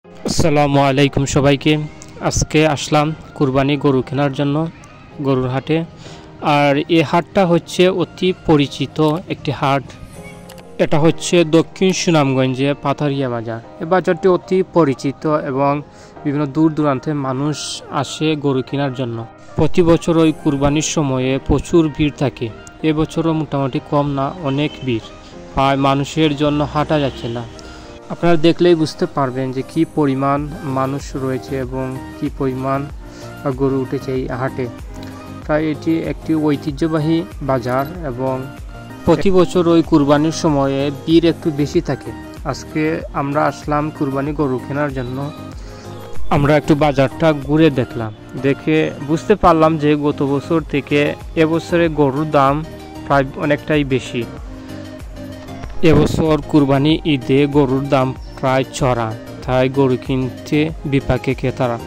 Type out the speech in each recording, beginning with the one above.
আসসালামু আলাইকুম সবাইকে। আজকে আসলাম কুরবানি গরু কেনার জন্য গরুর হাটে। আর এই হাটটা হচ্ছে অতি পরিচিত একটি হাট। এটা হচ্ছে দক্ষিণ সুনামগঞ্জে পাথারিয়া বাজার। এই বাজারটি অতি পরিচিত এবং বিভিন্ন দূর দূরান্তে মানুষ আসে গরু কেনার জন্য। প্রতি বছর ওই কুরবানির সময়ে প্রচুর ভিড় থাকে। এবছরও মোটামুটি কম না, অনেক ভিড়, প্রায় মানুষের জন্য হাঁটা যাচ্ছে না। আপনারা দেখলেই বুঝতে পারবেন যে কি পরিমাণ মানুষ রয়েছে এবং কি পরিমাণ গরু উঠেছে এই হাটে। তাই এটি একটি ঐতিহ্যবাহী বাজার এবং প্রতি বছর ওই কুরবানির সময়ে ভিড় একটু বেশি থাকে। আজকে আমরা আসলাম কুরবানি গরু কেনার জন্য। আমরা একটু বাজারটা ঘুরে দেখলাম, দেখে বুঝতে পারলাম যে গত বছর থেকে এবছরে গরুর দাম প্রায় অনেকটাই বেশি। এবছর কুরবানি ঈদে গরুর দাম প্রায় চড়া, তাই গরু কিনতে বিপাকে ক্রেতারা।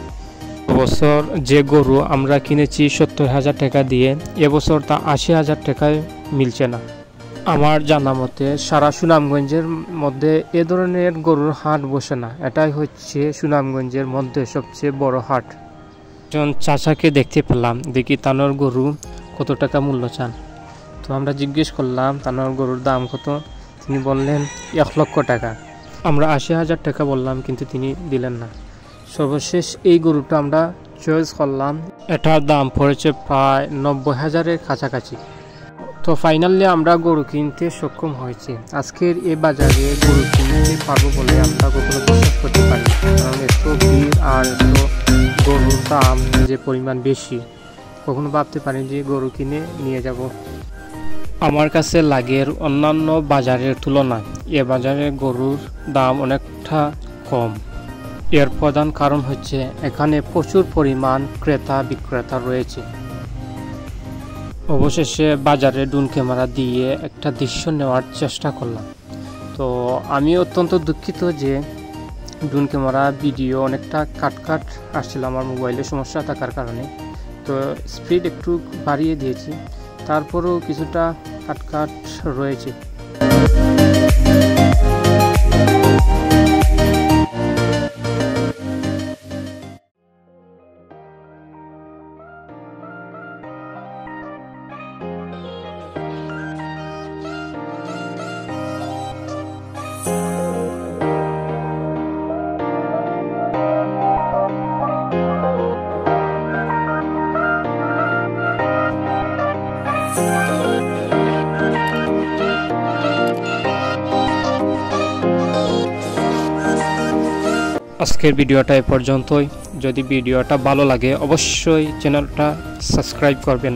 এবছর যে গরু আমরা কিনেছি 70,000 টাকা দিয়ে, এবছর তা 80,000 টাকায় মিলছে না। আমার জানা মতে সারা সুনামগঞ্জের মধ্যে এ ধরনের গরুর হাট বসে না। এটাই হচ্ছে সুনামগঞ্জের মধ্যে সবচেয়ে বড় হাট। একজন চাচাকে দেখতে পেলাম, দেখি তানোর গরু কত টাকা মূল্য চান। তো আমরা জিজ্ঞেস করলাম তানোর গরুর দাম কত। তিনি বললেন 1 লক্ষ টাকা। আমরা 80,000 টাকা বললাম, কিন্তু তিনি দিলেন না। সর্বশেষ এই গরুটা আমরা চয়েস করলাম। এটার দাম পড়েছে প্রায় 90,000-এর কাছাকাছি। তো ফাইনালি আমরা গরু কিনতে সক্ষম হয়েছি। আজকের এই বাজারে গরু কিনতে পারবো বলে আমরা কখনো বিশ্বাস করতে পারি, কারণ এত ভিড় আর এত গরুর দাম যে পরিমাণ বেশি, কখনো ভাবতে পারি যে গরু কিনে নিয়ে যাব। আমার কাছে লাগে অন্যান্য বাজারের তুলনায় এ বাজারে গরুর দাম অনেকটা কম। এর প্রধান কারণ হচ্ছে এখানে প্রচুর পরিমাণ ক্রেতা বিক্রেতা রয়েছে। অবশেষে বাজারে ড্রোন ক্যামেরা দিয়ে একটা দৃশ্য নেওয়ার চেষ্টা করলাম। তো আমি অত্যন্ত দুঃখিত যে ড্রোন ক্যামেরা ভিডিও অনেকটা কাট আসছিল আমার মোবাইলে সমস্যা থাকার কারণে। তো স্পিড একটু বাড়িয়ে দিয়েছি, তারপরেও কিছুটা কাট রয়েছে। আজকের ভিডিওটা এ পর্যন্তই। যদি ভিডিওটা ভালো লাগে অবশ্যই চ্যানেলটা সাবস্ক্রাইব করবেন।